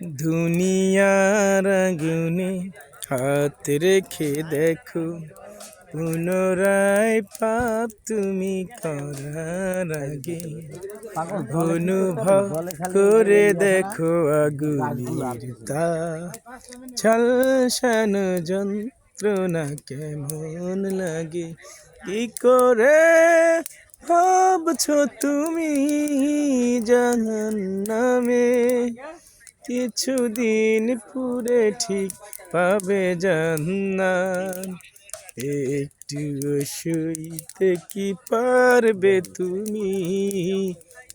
দুনিয়ার আগুনে হাত রেখে দেখো, পুনরায় পাপ তুমি করার আগে অনুভব করে দেখো আগুনের ঝলসানো যন্ত্রণা কেমন লাগে। কি করে ভাবছো তুমি জাহান্নামে, কিছুদিন পুরে ঠিক পাবে জান্নাত। একটু সইতে কি পারবে তুমি,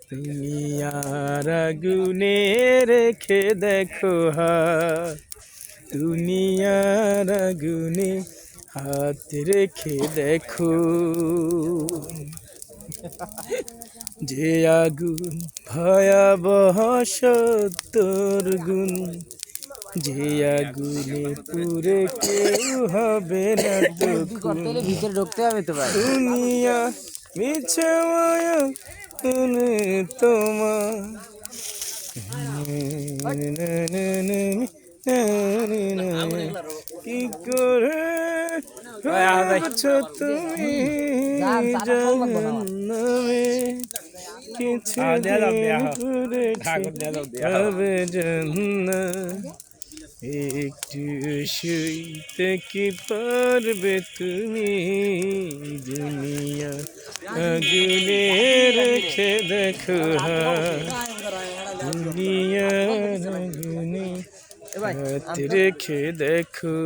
দুনিয়ার আগুনে রেখে দেখো হাত, দুনিয়ার আগুনে হাত রেখে দেখো। যে আগুন ভয়াবহ সত্তর গুণ, যে আগুনে পুরে কেউ হবে না তখন। ভিতরে ঢুকতে হবে তো ভাই। দুনিয়া মিছে মায়া তোমার, কি করে ভাবছো তুমি জাহান্নামে, কিছুদিন পুরে হবে জান্নাত। একটু শুইতে কি পারবে তুমি, দুনিয়া আগুনে রেখে দেখো হাত, দুনিয়ার আগুনে হাত রেখে দেখো।